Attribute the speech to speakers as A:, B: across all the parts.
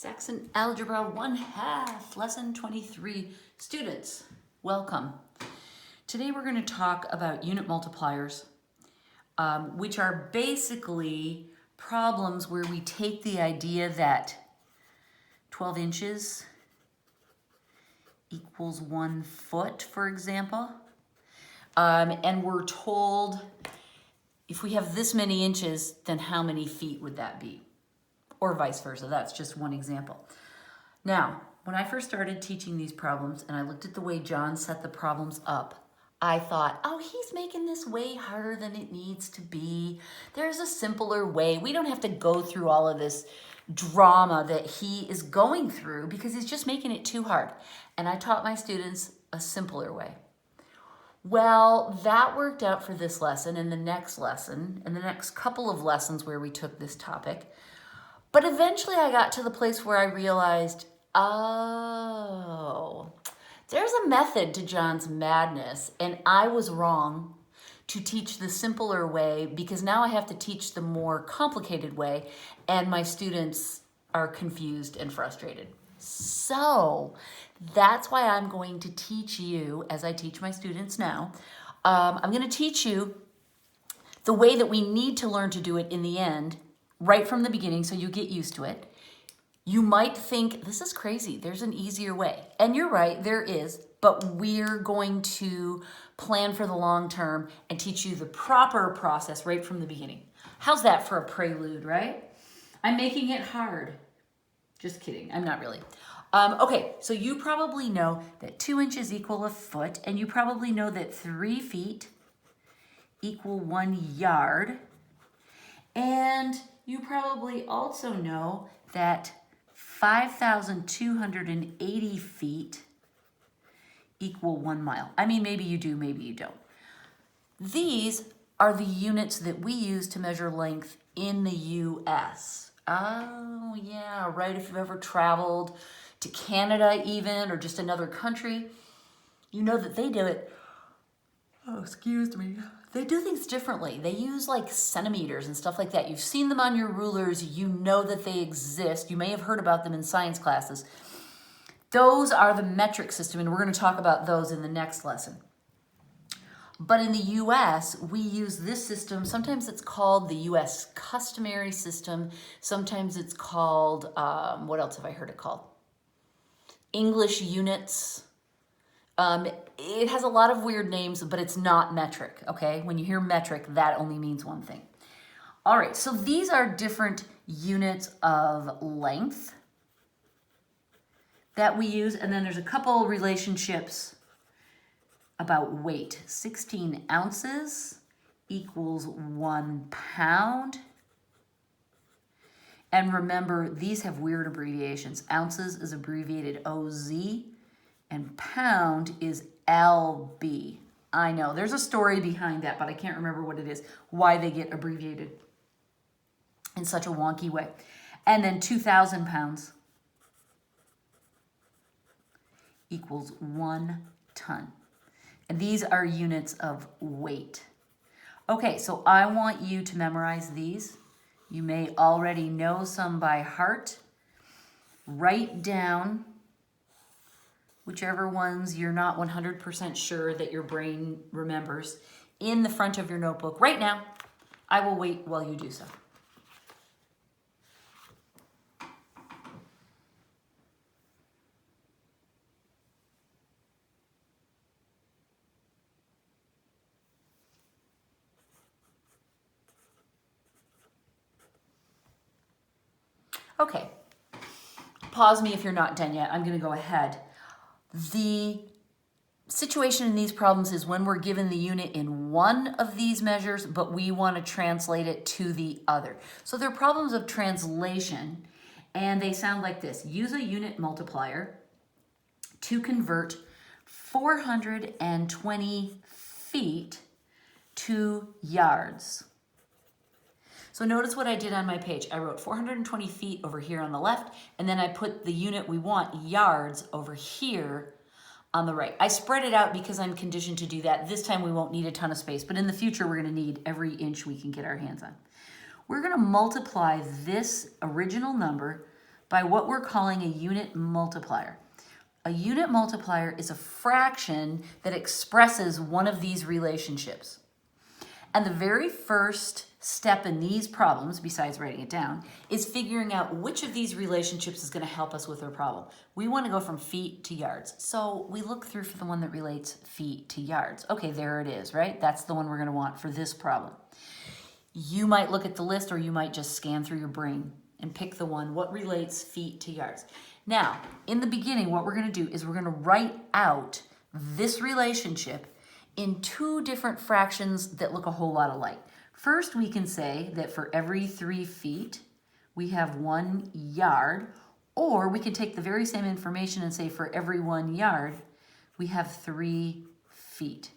A: Saxon Algebra 1/2, Lesson 23. Students, welcome. Today we're going to talk about unit multipliers, which are basically problems where we take the idea that 12 inches equals 1 foot, for example, and we're told if we have this many inches, then how many feet would that be? Or vice versa. That's just one example. Now, when I first started teaching these problems and I looked at the way John set the problems up, I thought, oh, he's making this way harder than it needs to be. There's a simpler way. We don't have to go through all of this drama that he is going through because he's just making it too hard. And I taught my students a simpler way. Well, that worked out for this lesson and the next lesson and the next couple of lessons where we took this topic. But eventually I got to the place where I realized, oh, there's a method to John's madness, and I was wrong to teach the simpler way because now I have to teach the more complicated way, and my students are confused and frustrated. So that's why I'm going to teach you, as I teach my students now, I'm going to teach you the way that we need to learn to do it in the end, right from the beginning, so you get used to it. You might think, this is crazy, there's an easier way. And you're right, there is, but we're going to plan for the long term and teach you the proper process right from the beginning. How's that for a prelude, right? I'm making it hard. Just kidding, I'm not really. Okay, so you probably know that 2 inches equal a foot, and you probably know that 3 feet equal 1 yard. And you probably also know that 5,280 feet equal 1 mile. I mean, maybe you do, maybe you don't. These are the units that we use to measure length in the US. Oh, yeah, right. If you've ever traveled to Canada even, or just another country, you know that they do it. Oh, excuse me. They do things differently. They use like centimeters and stuff like that. You've seen them on your rulers. You know that they exist. You may have heard about them in science classes. Those are the metric system, and we're going to talk about those in the next lesson. But in the US, we use this system. Sometimes it's called the US customary system. Sometimes it's called, what else have I heard it called? English units. It has a lot of weird names, but it's not metric, okay? When you hear metric, that only means one thing. All right, so these are different units of length that we use, and then there's a couple relationships about weight. 16 ounces equals 1 pound. And remember, these have weird abbreviations. Ounces is abbreviated OZ, and pound is LB. I know, there's a story behind that, but I can't remember what it is, why they get abbreviated in such a wonky way. And then 2,000 pounds equals 1 ton. And these are units of weight. Okay, so I want you to memorize these. You may already know some by heart. Write down whichever ones you're not 100% sure that your brain remembers in the front of your notebook right now. I will wait while you do so. Okay, pause me if you're not done yet. I'm going to go ahead. The situation in these problems is when we're given the unit in one of these measures, but we want to translate it to the other. So they're problems of translation, and they sound like this. Use a unit multiplier to convert 420 feet to yards. So notice what I did on my page. I wrote 420 feet over here on the left, and then I put the unit we want, yards, over here on the right. I spread it out because I'm conditioned to do that. This time we won't need a ton of space, but in the future we're going to need every inch we can get our hands on. We're going to multiply this original number by what we're calling a unit multiplier. A unit multiplier is a fraction that expresses one of these relationships. And the very first step in these problems, besides writing it down, is figuring out which of these relationships is going to help us with our problem. We want to go from feet to yards. So we look through for the one that relates feet to yards. Okay, there it is, right? That's the one we're going to want for this problem. You might look at the list, or you might just scan through your brain and pick the one, what relates feet to yards. Now, in the beginning, what we're going to do is we're going to write out this relationship in two different fractions that look a whole lot alike. First, we can say that for every 3 feet, we have 1 yard, or we can take the very same information and say for every 1 yard, we have 3 feet.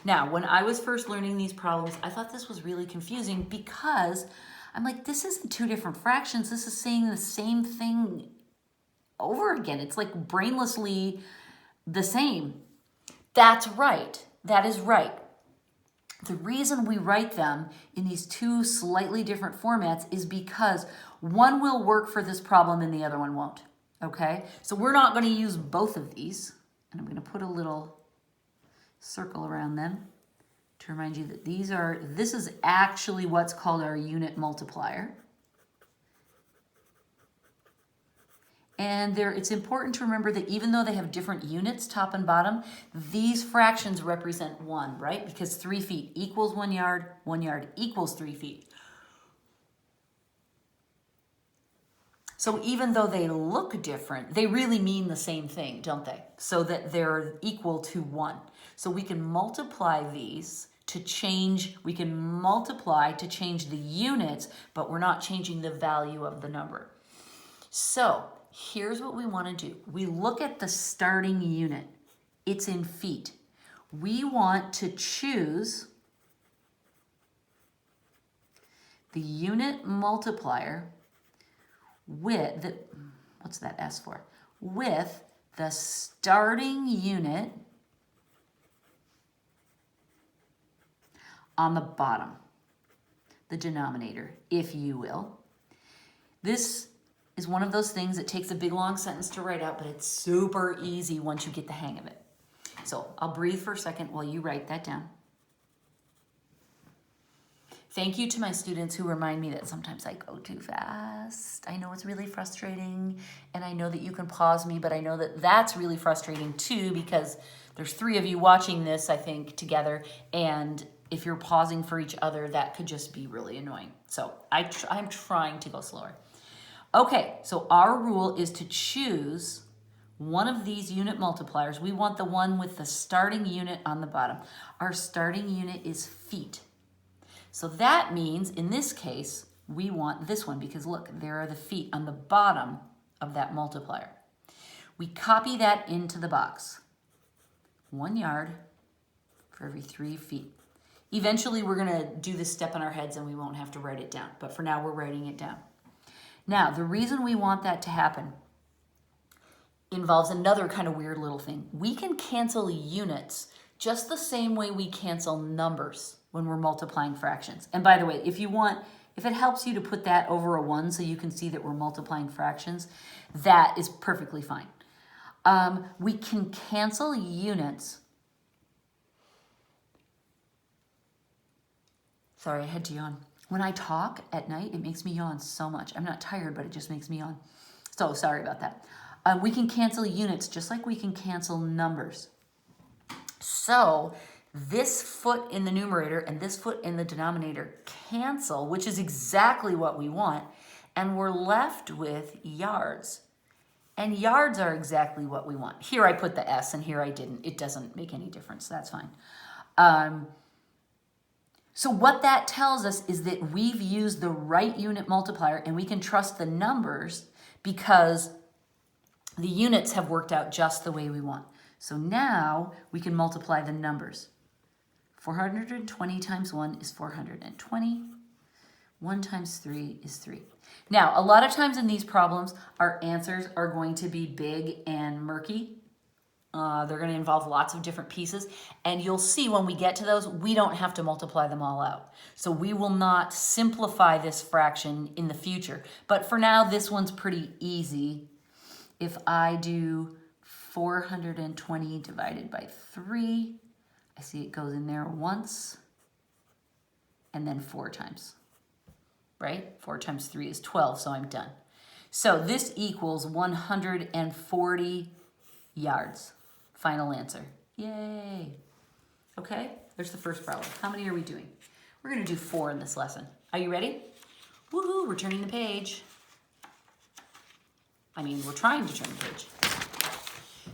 A: Now, when I was first learning these problems, I thought this was really confusing because I'm like, this isn't 2 different fractions. This is saying the same thing over again. It's like brainlessly the same. That's right. That is right. The reason we write them in these 2 slightly different formats is because one will work for this problem and the other one won't. Okay? So we're not going to use both of these. And I'm going to put a little circle around them to remind you that this is actually what's called our unit multiplier. And it's important to remember that even though they have different units, top and bottom, these fractions represent 1, right? Because 3 feet equals 1 yard, 1 yard equals 3 feet. So even though they look different, they really mean the same thing, don't they? So that they're equal to 1. So we can multiply these to change, the units, but we're not changing the value of the number. So here's what we want to do. We look at the starting unit. It's in feet. We want to choose the unit multiplier with the, what's that S for? With the starting unit on the bottom, the denominator, if you will. This is one of those things that takes a big long sentence to write out, but it's super easy once you get the hang of it. So I'll breathe for a second while you write that down. Thank you to my students who remind me that sometimes I go too fast. I know it's really frustrating, and I know that you can pause me, but I know that that's really frustrating too, because there's 3 of you watching this, I think, together, and if you're pausing for each other, that could just be really annoying. So I'm trying to go slower. Okay, so our rule is to choose one of these unit multipliers. We want the one with the starting unit on the bottom. Our starting unit is feet. So that means, in this case, we want this one because look, there are the feet on the bottom of that multiplier. We copy that into the box. 1 yard for every 3 feet. Eventually, we're going to do this step in our heads and we won't have to write it down. But for now, we're writing it down. Now, the reason we want that to happen involves another kind of weird little thing. We can cancel units just the same way we cancel numbers when we're multiplying fractions. And by the way, if it helps you to put that over a 1 so you can see that we're multiplying fractions, that is perfectly fine. We can cancel units. Sorry, I had to yawn. When I talk at night, it makes me yawn so much. I'm not tired, but it just makes me yawn. So sorry about that. We can cancel units just like we can cancel numbers. So this foot in the numerator and this foot in the denominator cancel, which is exactly what we want, and we're left with yards. And yards are exactly what we want. Here I put the S and here I didn't. It doesn't make any difference. That's fine. So what that tells us is that we've used the right unit multiplier and we can trust the numbers because the units have worked out just the way we want. So now we can multiply the numbers. 420 times 1 is 420. 1 times 3 is 3. Now, a lot of times in these problems, our answers are going to be big and murky. They're going to involve lots of different pieces. And you'll see when we get to those, we don't have to multiply them all out. So we will not simplify this fraction in the future. But for now, this one's pretty easy. If I do 420 divided by 3, I see it goes in there once and then 4 times, right? 4 times 3 is 12, so I'm done. So this equals 140 yards. Final answer. Yay. Okay, there's the first problem. How many are we doing? We're going to do 4 in this lesson. Are you ready? Woohoo, we're turning the page. I mean, we're trying to turn the page.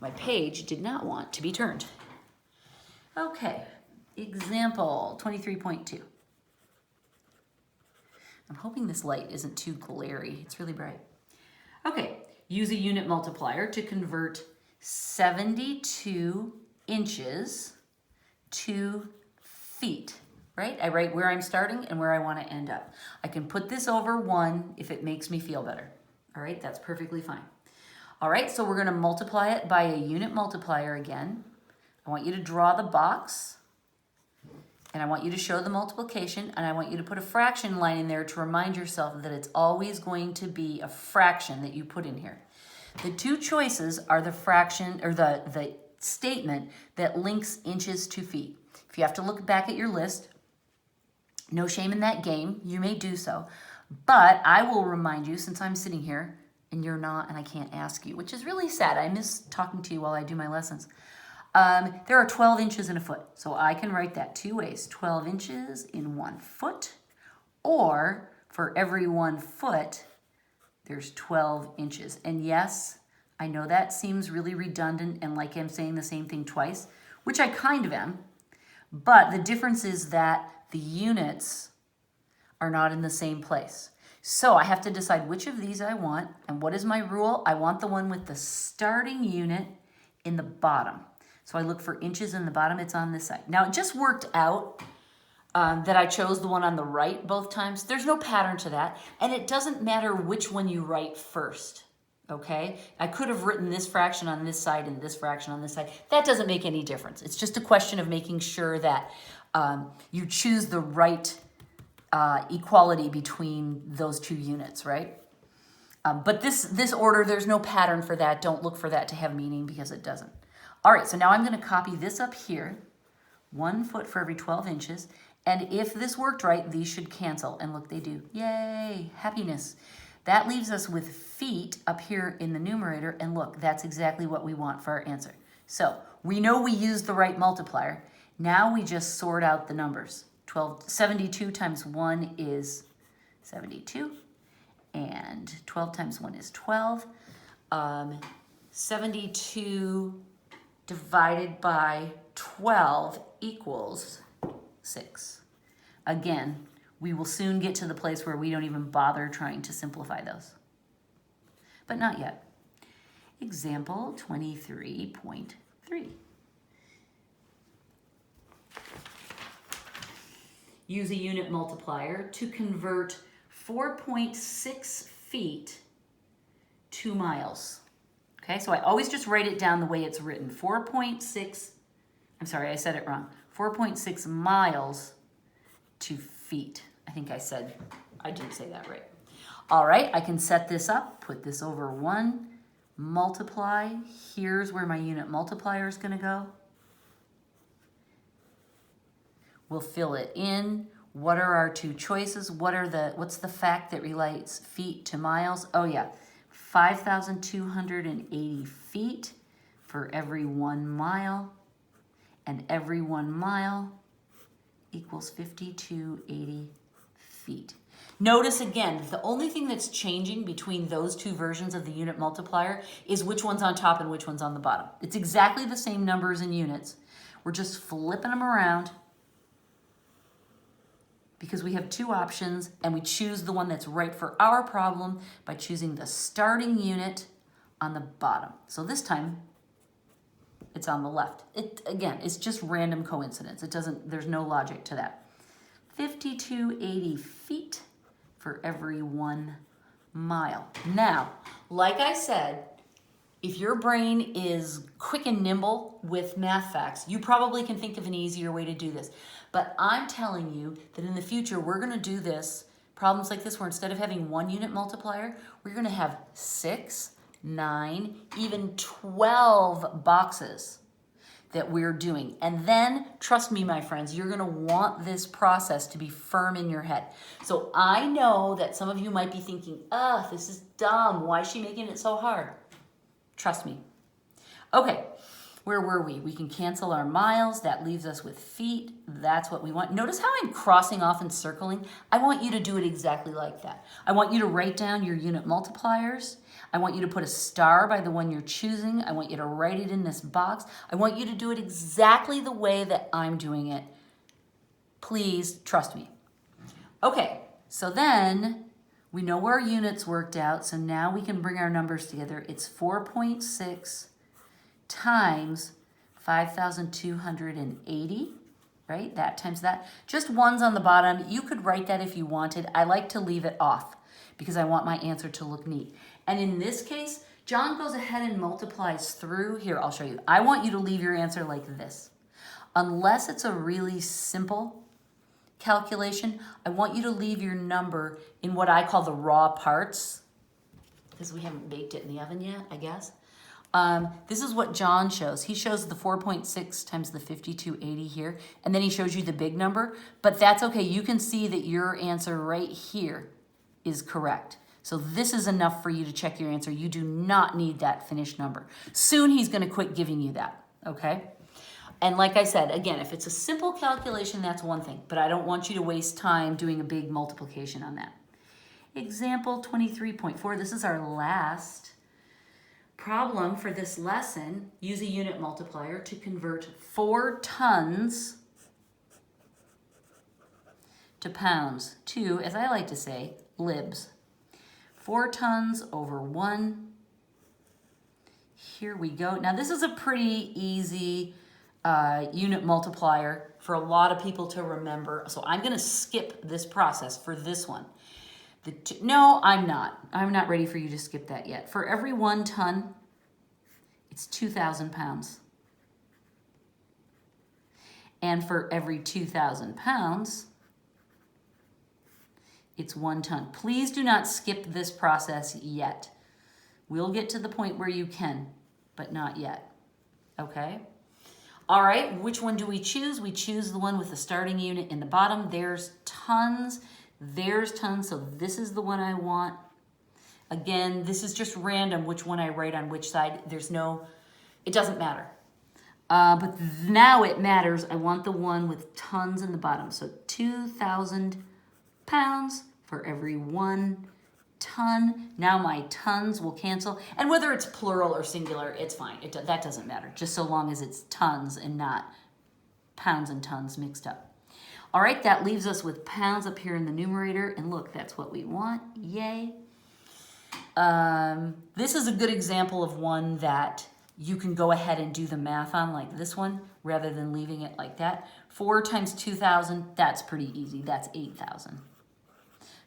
A: My page did not want to be turned. Okay, example 23.2. I'm hoping this light isn't too glary. It's really bright. Okay, use a unit multiplier to convert 72 inches to feet, right? I write where I'm starting and where I want to end up. I can put this over 1 if it makes me feel better. All right, that's perfectly fine. All right, so we're going to multiply it by a unit multiplier again. I want you to draw the box, and I want you to show the multiplication, and I want you to put a fraction line in there to remind yourself that it's always going to be a fraction that you put in here. The two choices are the fraction, or the statement that links inches to feet. If you have to look back at your list, no shame in that game, you may do so. But I will remind you, since I'm sitting here and you're not, and I can't ask you, which is really sad. I miss talking to you while I do my lessons. There are 12 inches in a foot, so I can write that 2 ways. 12 inches in 1 foot, or for every 1 foot, there's 12 inches. And yes, I know that seems really redundant and like I'm saying the same thing twice, which I kind of am, but the difference is that the units are not in the same place. So I have to decide which of these I want, and what is my rule? I want the one with the starting unit in the bottom. So I look for inches in the bottom, it's on this side. Now it just worked out that I chose the one on the right both times. There's no pattern to that, and it doesn't matter which one you write first, okay? I could have written this fraction on this side and this fraction on this side. That doesn't make any difference. It's just a question of making sure that you choose the right equality between those two units, right? But this order, there's no pattern for that. Don't look for that to have meaning because it doesn't. All right, so now I'm going to copy this up here. 1 foot for every 12 inches. And if this worked right, these should cancel. And look, they do. Yay, happiness. That leaves us with feet up here in the numerator. And look, that's exactly what we want for our answer. So we know we used the right multiplier. Now we just sort out the numbers. 72 times 1 is 72. And 12 times 1 is 12. 72 divided by 12 equals 6. Again, we will soon get to the place where we don't even bother trying to simplify those. But not yet. Example 23.3. Use a unit multiplier to convert 4.6 feet to miles. Okay, so I always just write it down the way it's written. 4.6, I'm sorry, I said it wrong. 4.6 miles to feet. I think I didn't say that right. All right, I can set this up, put this over 1, multiply. Here's where my unit multiplier is going to go. We'll fill it in. What are our two choices? What's the fact that relates feet to miles? Oh yeah, 5,280 feet for every 1 mile, and every 1 mile equals 5,280 feet. Notice again, the only thing that's changing between those two versions of the unit multiplier is which one's on top and which one's on the bottom. It's exactly the same numbers and units. We're just flipping them around because we have two options and we choose the one that's right for our problem by choosing the starting unit on the bottom. So this time it's on the left. Again, it's just random coincidence. There's no logic to that. 5,280 feet for every 1 mile. Now, like I said, If your brain is quick and nimble with math facts, you probably can think of an easier way to do this. But I'm telling you that in the future, we're going to do this, problems like this, where instead of having 1 unit multiplier, we're going to have 6, 9, even 12 boxes that we're doing. And then, trust me, my friends, you're going to want this process to be firm in your head. So I know that some of you might be thinking, ugh, this is dumb. Why is she making it so hard? Trust me. Okay, where were we? We can cancel our miles. That leaves us with feet. That's what we want. Notice how I'm crossing off and circling? I want you to do it exactly like that. I want you to write down your unit multipliers. I want you to put a star by the one you're choosing. I want you to write it in this box. I want you to do it exactly the way that I'm doing it. Please trust me. Okay, so then we know where our units worked out, so now we can bring our numbers together. It's 4.6 times 5,280, right? That times that. Just ones on the bottom. You could write that if you wanted. I like to leave it off because I want my answer to look neat. And in this case, John goes ahead and multiplies through. Here, I'll show you. I want you to leave your answer like this. Unless it's a really simple calculation, I want you to leave your number in what I call the raw parts, because we haven't baked it in the oven yet, I guess. This is what John shows. He shows the 4.6 times the 5280 here, and then he shows you the big number, but that's okay. You can see that your answer right here is correct. So this is enough for you to check your answer. You do not need that finished number. Soon he's going to quit giving you that, okay? And like I said, again, if it's a simple calculation, that's one thing, but I don't want you to waste time doing a big multiplication on that. Example 23.4, this is our last problem for this lesson. Use a unit multiplier to convert 4 tons to pounds, to, as I like to say, libs. 4 tons over 1. Here we go. Now this is a pretty easy unit multiplier for a lot of people to remember. So I'm going to skip this process for this one. No, I'm not. I'm not ready for you to skip that yet. For every 1 ton, it's 2,000 pounds. And for every 2,000 pounds, it's 1 ton. Please do not skip this process yet. We'll get to the point where you can, but not yet. Okay? All right, which one do we choose? We choose the one with the starting unit in the bottom. There's tons. There's tons, so this is the one I want. Again, this is just random which one I write on which side. There's no, it doesn't matter. But now it matters. I want the one with tons in the bottom. So 2,000 pounds for every 1 ton. Now my tons will cancel. And whether it's plural or singular, it's fine. That doesn't matter, just so long as it's tons and not pounds and tons mixed up. All right, that leaves us with pounds up here in the numerator. And look, that's what we want. Yay. This is a good example of one that you can go ahead and do the math on, like this one, rather than leaving it like that. 4 times 2,000, that's pretty easy. That's 8,000.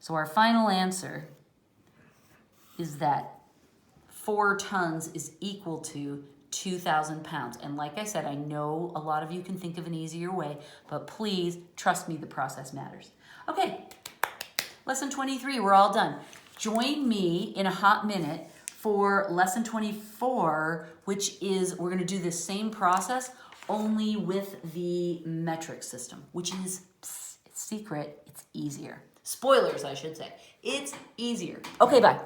A: So our final answer is that 4 tons is equal to 2,000 pounds. And like I said, I know a lot of you can think of an easier way, but please trust me, the process matters. Okay, lesson 23, we're all done. Join me in a hot minute for lesson 24, which is, we're gonna do this same process, only with the metric system, which is, it's secret, it's easier. Spoilers, I should say. It's easier. Okay, bye.